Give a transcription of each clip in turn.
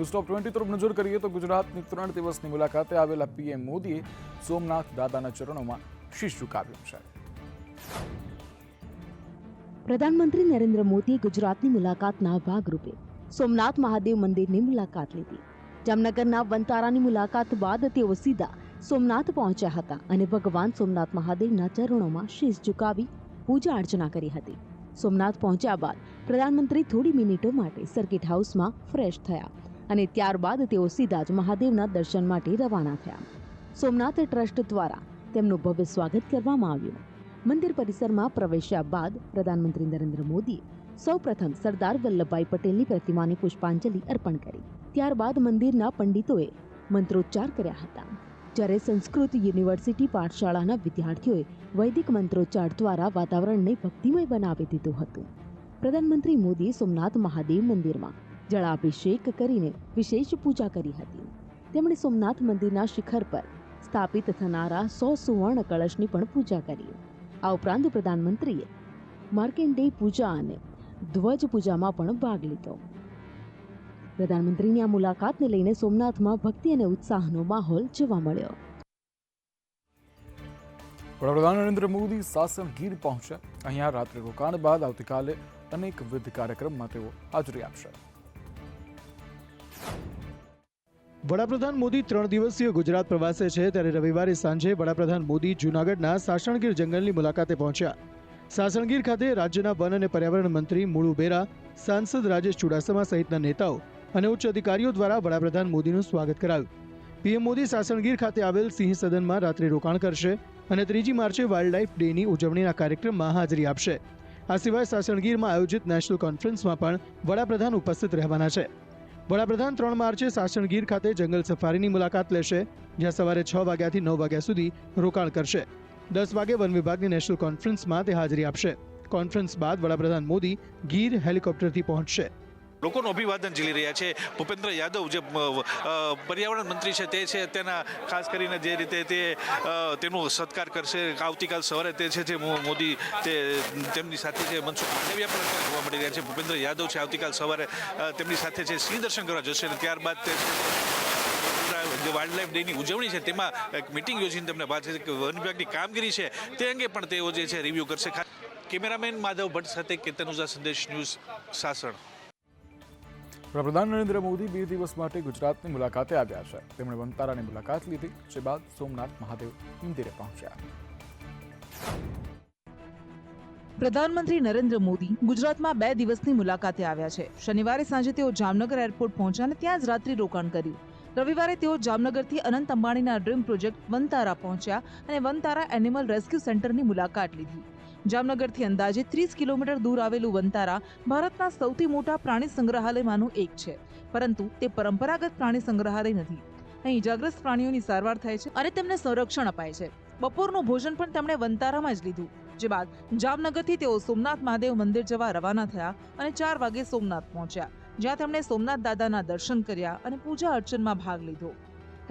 News ટોપ 20 તરફ નજર કરીએ તો ગુજરાતની 3 દિવસની મુલાકાતે આવેલા પીએમ મોદીએ સોમનાથ દાદાના ચરણોમાં શીશ ઝુકાવ્યું છે. પ્રધાનમંત્રી નરેન્દ્ર મોદીએ ગુજરાતની મુલાકાતના ભાગરૂપે સોમનાથ મહાદેવ મંદિરની મુલાકાત લીધી. જામનગરના વનતારાની મુલાકાત બાદ તેઓ સીધા સોમનાથ પહોંચ્યા હતા અને ભગવાન સોમનાથ મહાદેવના ચરણોમાં શીશ ઝુકાવી પૂજા અર્ચના કરી હતી. સોમનાથ પહોંચ્યા બાદ પ્રધાનમંત્રી થોડી મિનિટો માટે સર્કિટ હાઉસમાં ફ્રેશ થયા અને ત્યારબાદ તેઓ સીધા જ મહાદેવના દર્શન માટે રવાના થયા. સોમનાથ ટ્રસ્ટ દ્વારા તેમનું ભવ્ય સ્વાગત કરવામાં આવ્યું. મંદિર પરિસરમાં પ્રવેશ્યા બાદ પ્રધાનમંત્રી નરેન્દ્ર મોદીએ સૌપ્રથમ સરદાર વલ્લભભાઈ પટેલની પ્રતિમાને પુષ્પાંજલિ અર્પણ કરી. ત્યારબાદ મંદિરના પંડિતોએ મંત્રોચ્ચાર કર્યા હતા, જ્યારે સંસ્કૃત યુનિવર્સિટી પાઠશાળાના વિદ્યાર્થીઓએ વૈદિક મંત્રોચ્ચાર દ્વારા વાતાવરણને ભક્તિમય બનાવી દીધું હતું. પ્રધાનમંત્રી મોદીએ સોમનાથ મહાદેવ મંદિરમાં જળાભિષેક કરીને વિશેષ પૂજા કરી હતી. તેમણે સોમનાથ મંદિરના શિખર પર સ્થાપિત થનારા 100 સુવર્ણ કળશની પણ પૂજા કરી. આ ઉપરાંત પ્રધાનમંત્રીએ માર્કંડેય પૂજા અને ધ્વજ પૂજામાં પણ ભાગ લીધો. પ્રધાનમંત્રીની આ મુલાકાતને લઈને સોમનાથમાં ભક્તિ અને ઉત્સાહનો માહોલ જોવા મળ્યો. વડાપ્રધાન નરેન્દ્ર મોદી સાસણ ગીર પહોંચ્યા. અહીંયા રાત્રે રોકાણ બાદ આવતીકાલે અનેકવિધ કાર્યક્રમમાં તેઓ હાજરી આપશે. વડાપ્રધાન મોદી 3 દિવસીય ગુજરાત પ્રવાસે છે, ત્યારે રવિવારે સાંજે વડાપ્રધાન મોદી જૂનાગઢના સાસણગીર જંગલની મુલાકાતે પહોંચ્યા. સાસણગીર ખાતે રાજ્યના વન અને પર્યાવરણ મંત્રી મુળુ બેરા, સાંસદ રાજેશ ચુડાસમા સહિતના નેતાઓ અને ઉચ્ચ અધિકારીઓ દ્વારા વડાપ્રધાન મોદીનું સ્વાગત કરાયું. પીએમ મોદી સાસણગીર ખાતે આવેલ સિંહ સદનમાં રાત્રે રોકાણ કરશે અને 3 માર્ચે વાઇલ્ડ લાઇફ ડેની ઉજવણીના કાર્યક્રમમાં હાજરી આપશે. આ સિવાય સાસણગીરમાં આયોજિત નેશનલ કોન્ફરન્સમાં પણ વડાપ્રધાન ઉપસ્થિત રહેવાના છે. વડાપ્રધાન 3 માર્ચે સાસણગીર ખાતે જંગલ સફારીની મુલાકાત લેશે, જ્યાં સવારે 6 વાગ્યાથી 9 વાગ્યા સુધી રોકાણ કરશે. 10 વાગે વન વિભાગની નેશનલ કોન્ફરન્સમાં તે હાજરી આપશે. કોન્ફરન્સ બાદ વડાપ્રધાન મોદી ગીર હેલિકોપ્ટરથી પહોંચશે. લોકોનું અભિવાદન ઝીલી રહ્યા છે. ભૂપેન્દ્ર યાદવ જે પર્યાવરણ મંત્રી છે તે છે, તેના ખાસ કરીને જે રીતે તેનો સત્કાર કરશે. આવતીકાલ સવારે તે છે જે મોદી તેમની સાથે જે મનસુખ માંડવિયા પણ જોવા મળી રહ્યા છે. ભૂપેન્દ્ર યાદવ છે આવતીકાલ સવારે તેમની સાથે છે સિંહ દર્શન કરવા જશે અને ત્યારબાદ તે જે વાઇલ્ડ લાઇફ ડેની ઉજવણી છે તેમાં એક મિટિંગ યોજીને તેમને વાત છે કે વન વિભાગની કામગીરી છે તે અંગે પણ તેઓ જે છે રિવ્યૂ કરશે. કેમેરામેન માધવ ભટ્ટ સાથે કેતન ઉઝા, સંદેશ ન્યૂઝ, સાસણ. વડાપ્રધાન નરેન્દ્ર મોદી 2 દિવસ માટે ગુજરાતની મુલાકાતે આવ્યા છે. તેમણે વનતારાની મુલાકાત લીધી, જે બાદ સોમનાથ મહાદેવ મંદિરે પહોંચ્યા. પ્રધાનમંત્રી નરેન્દ્ર મોદી ગુજરાતમાં 2 દિવસની મુલાકાતે આવ્યા છે. શનિવારે સાંજે તેઓ જામનગર એરપોર્ટ પહોંચ્યા અને ત્યાં જ રાત્રિ રોકાણ કર્યું. રવિવારે તેઓ જામનગરથી અનંત અંબાણીના ડ્રીમ પ્રોજેક્ટ વનતારા પહોંચ્યા અને વનતારા એનિમલ રેસ્ક્યુ સેન્ટરની મુલાકાત લીધી. જામનગરથી અંદાજે 30 કિલોમીટર દૂર આવેલું વનતારા ભારતના સૌથી મોટા પ્રાણી સંગ્રહાલયમાંનું એક છે, પરંતુ તે પરંપરાગત પ્રાણી સંગ્રહાલય નથી. અહીં ઇજાગ્રસ્ત પ્રાણીઓની સારવાર થાય છે અને તેમને સંરક્ષણ અપાય છે. બપોરનું ભોજન પણ તેમણે વનતારામાં જ લીધું, જે બાદ જામનગરથી તેઓ સોમનાથ મહાદેવ મંદિર જવા રવાના થયા અને 4 વાગે સોમનાથ પહોંચ્યા, જ્યાં તેમણે સોમનાથ દાદાના દર્શન કર્યા અને પૂજા અર્ચનમાં ભાગ લીધો.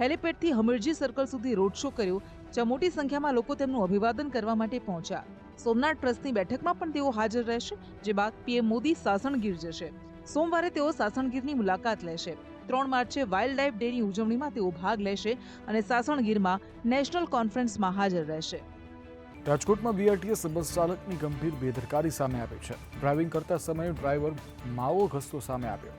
હેલિપેડથી હમીરજી સર્કલ સુધી રોડ શો કર્યો, જ્યાં મોટી સંખ્યામાં લોકો તેમનું અભિવાદન કરવા માટે પહોંચ્યા. સોમનાથ ટ્રસ્ટની બેઠકમાં પણ તેઓ હાજર રહેશે, જે બાદ પીએમ મોદી સાસણગીર જશે. સોમવારે તેઓ સાસણગીરની મુલાકાત લેશે. 3 માર્ચે વાઇલ્ડ લાઇફ ડેની ઉજવણીમાં તેઓ ભાગ લેશે અને સાસણગીરમાં નેશનલ કોન્ફરન્સમાં હાજર રહેશે. રાજકોટમાં બીઆરટીએસ બસ ચાલકની ગંભીર બેદરકારી સામે આવી છે. ડ્રાઇવિંગ કરતા સમયે ડ્રાઈવર માવો ઘસતો સામે આવ્યો.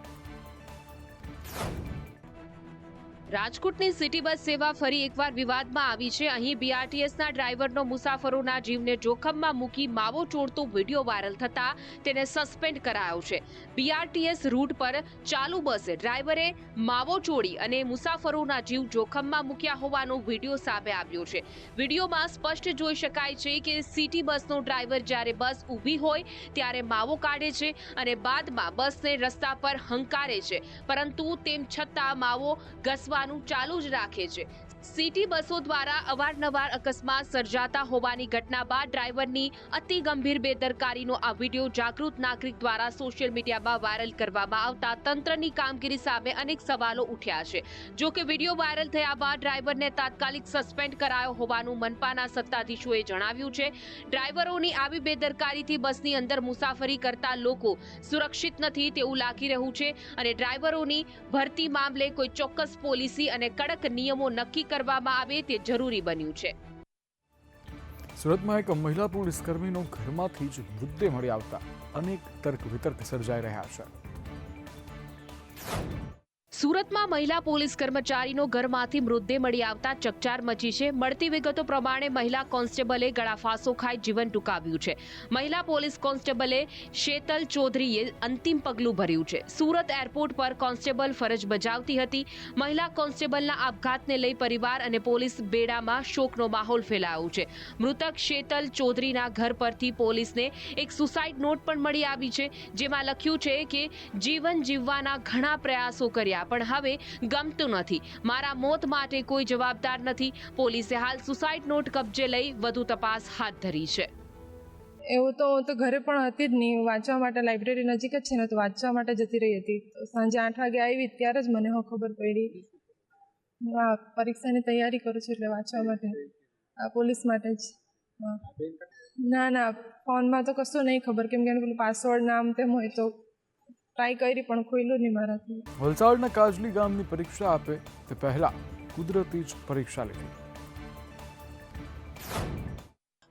રાજકોટની સિટી બસ સેવા ફરી એકવાર વિવાદમાં આવી છે. અહીં બીઆરટીએસના ડ્રાઈવરનો મુસાફરોના જીવને જોખમમાં મૂકી માવો ચોળતો વિડીયો વાયરલ થતા તેને સસ્પેન્ડ કરાયો છે. બીઆરટીએસ રૂટ પર ચાલુ બસે ડ્રાઈવરે માવો ચોળી અને મુસાફરોના જીવ જોખમમાં મૂક્યા હોવાનો વિડીયો સામે આવ્યો છે. વિડીયોમાં સ્પષ્ટ જોઈ શકાય છે કે સિટી બસનો ડ્રાઈવર જ્યારે બસ ઊભી હોય ત્યારે માવો કાઢે છે અને બાદમાં બસને રસ્તા પર હંકારે છે, પરંતુ તેમ છતાં માવો ઘસવા ચાલુ જ રાખે છે. સિટી બસો દ્વારા અવારનવાર અકસ્માત સર્જાતા હોવાની ઘટના બાદ ડ્રાઈવરની અતિ ગંભીર બેદરકારીનો આ વિડીયો જાગૃત નાગરિક દ્વારા સોશિયલ મીડિયામાં વાયરલ કરવામાં આવતા તંત્રની કામગીરી સામે અનેક સવાલો ઉઠ્યા છે. જો કે વિડીયો વાયરલ થયા બાદ ડ્રાઈવરને તાત્કાલિક સસ્પેન્ડ કરાયો હોવાનું મનપાના સત્તાધીશોએ જણાવ્યું છે. ડ્રાઈવરોની આવી બેદરકારીથી બસની અંદર મુસાફરી કરતા લોકો સુરક્ષિત નથી તેવું લાગી રહ્યું છે અને ડ્રાઈવરોની ભરતી મામલે કોઈ ચોક્કસ પોલિસી અને કડક નિયમો નક્કી કરવામાં આવે તે જરૂરી બન્યું છે. સુરતમાં એક મહિલા પોલીસ કર્મીનો ઘરમાંથી જ મૃતદેહ મળી આવતા અનેક તર્ક વિતર્ક સર્જાઈ રહ્યા છે. સુરતમાં મહિલા પોલીસ કર્મચારીનો ઘરમાંથી મૃતદેહ મળી આવતા ચકચાર મચી છે. મળતી વિગતો પ્રમાણે મહિલા કોન્સ્ટેબલે ગળાફાંસો ખાઈ જીવન ટૂંકાવ્યું છે. મહિલા પોલીસ કોન્સ્ટેબલે શેતલ ચૌધરીએ અંતિમ પગલું ભર્યું છે. સુરત એરપોર્ટ પર કોન્સ્ટેબલ ફરજ બજાવતી હતી. મહિલા કોન્સ્ટેબલના આપઘાતને લઈ પરિવાર અને પોલીસ બેડામાં શોકનો માહોલ ફેલાયો છે. મૃતક શેતલ ચૌધરીના ઘર પરથી પોલીસને એક સુસાઇડ નોટ પણ મળી આવી છે, જેમાં લખ્યું છે કે જીવન જીવવાના ઘણા પ્રયાસો કર્યા પણ હવે ગમતું નથી. મારા મોત માટે કોઈ જવાબદાર નથી. પોલીસે હાલ સુસાઇડ નોટ કબજે લઈ વધુ તપાસ હાથ ધરી છે. એવું તો હું તો ઘરે પણ હતી જ નહીં. વાંચવા માટે લાઇબ્રેરી નજીક જ છે ને, તો વાંચવા માટે જતી રહી હતી. તો સાંજે 8 વાગે આવી ત્યારે જ મને ખબર પડી. હું આ પરીક્ષાની તૈયારી કરું છું એટલે વાંચવા માટે, આ પોલીસ માટે જ. ના ફોનમાં તો કશું નહીં ખબર, કેમ કે પેલું પાસવર્ડ નામ તેમ હોય તો ટ્રાય કરી પણ ખોલ્યું નહીં મારાથી. વલસાડના કાજલી ગામની પરીક્ષા આપે તે પહેલા કુદરતી જ પરીક્ષા લીધી.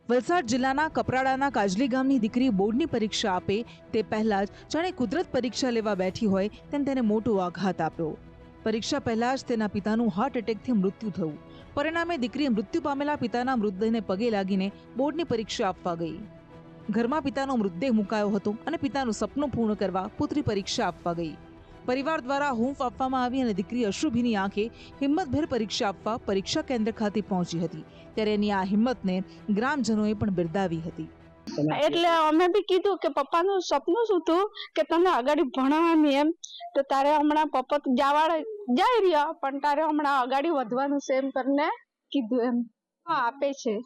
વલસાડ જિલ્લાના કપરાડાના કાજલી ગામની દીકરી બોર્ડની પરીક્ષા આપે તે પહેલા જ જાણે કુદરત પરીક્ષા લેવા બેઠી હોય તેમ તેને મોટો આઘાત આપ્યો. પરીક્ષા પહેલા જ તેના પિતાનું હાર્ટ એટેકથી મૃત્યુ થયું. પરિણામે દીકરી મૃત્યુ પામેલા પિતાના મૃતદેહને પગે લાગીને બોર્ડની પરીક્ષા આપવા ગઈ. ઘરમાં પિતાનો મૃતદેહ મુકાયો હતો અને પિતાનું સપનું પૂર્ણ કરવા પુત્રી પરીક્ષા આપવા ગઈ. પરિવાર દ્વારા હૂંફ આપવામાં આવી અને દીકરી અશ્રુભીની આંખે હિંમતભેર પરીક્ષા આપવા પરીક્ષા કેન્દ્ર ખાતે પહોંચી હતી. ત્યારે એની આ હિંમતને ગ્રામજનોએ પણ બિરદાવી હતી. એટલે અમે બી કીધું કે પપ્પાનું સપનું શું હતું કે તને આગળ ભણવાની, એમ તો તારે હમણાં પપ્પા તો જાય રહ્યા પણ તારે હમણાં આગળ વધવાનું છે એમ કરીને કીધું. એમ હા આપે છે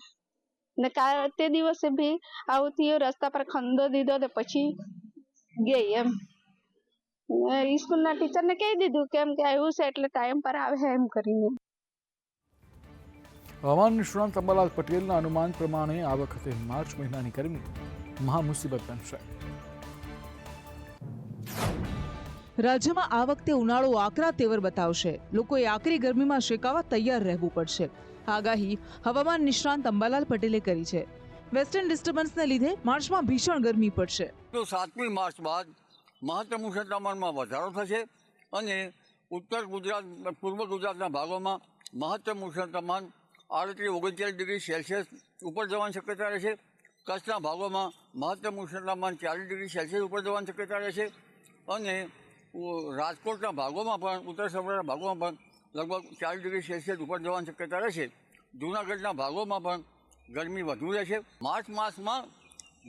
ને તે દિવસે બી આવું થયું, રસ્તા પર ખંદો દીધો ને પછી ગઈ. એમ સ્કૂલના ટીચરને કહી દીધું કેમ કે આવ્યું છે એટલે ટાઈમ પર આવે એમ કરીને. હવામાન નિષ્ણાંત અંબાલાલ પટેલના અનુમાન પ્રમાણે આ વખતે માર્ચ મહિનાની ગરમી મહામુસીબત બનશે. રાજ્યમાં આ વખતે ઉનાળો આકરા તેવર બતાવશે. લોકોએ આકરી ગરમીમાં શેકાવા તૈયાર રહેવું પડશે. આગાહી હવામાન નિષ્ણાંત અંબાલાલ પટેલે કરી છે. વેસ્ટર્ન ડિસ્ટર્બન્સને લીધે માર્ચમાં ભીષણ ગરમી પડશે. તો 7મી માર્ચ બાદ મહત્તમ ઉષ્ણતા તાપમાનમાં વધારો થશે અને ઉત્તર ગુજરાત, પૂર્વ ગુજરાતના ભાગોમાં મહત્તમ ઉષ્ણતા તાપમાન 38-39 ડિગ્રી સેલ્સિયસ ઉપર જવાની શક્યતા રહેશે. કચ્છના ભાગોમાં મહત્તમ ઉષ્ણતા તાપમાન 40 ડિગ્રી સેલ્સિયસ ઉપર જવાની શક્યતા રહેશે અને રાજકોટના ભાગોમાં પણ, ઉત્તર સૌરાષ્ટ્રના ભાગોમાં પણ લગભગ 40 ડિગ્રી સેલ્સિયસ ઉપર જવાની શક્યતા રહેશે. જૂનાગઢના ભાગોમાં પણ ગરમી વધુ રહેશે. માર્ચ માસમાં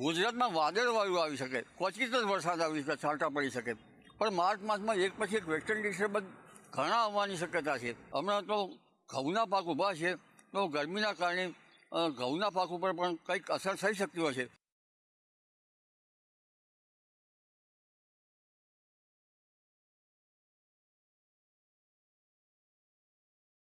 ગુજરાતમાં વાદળવાયુ આવી શકે, ક્વચિત જ વરસાદ આવી શકે, છાંટા પડી શકે, પણ માર્ચ માસમાં એક પછી એક વેસ્ટર્ન ડિસ્ટર્બન્સ ઘણા આવવાની શક્યતા છે. હમણાં તો ઘઉંના પાક ઊભા છે, તો ગરમીના કારણે ઘઉંના પાક ઉપર પણ કંઈક અસર થઈ શકતી હોય છે.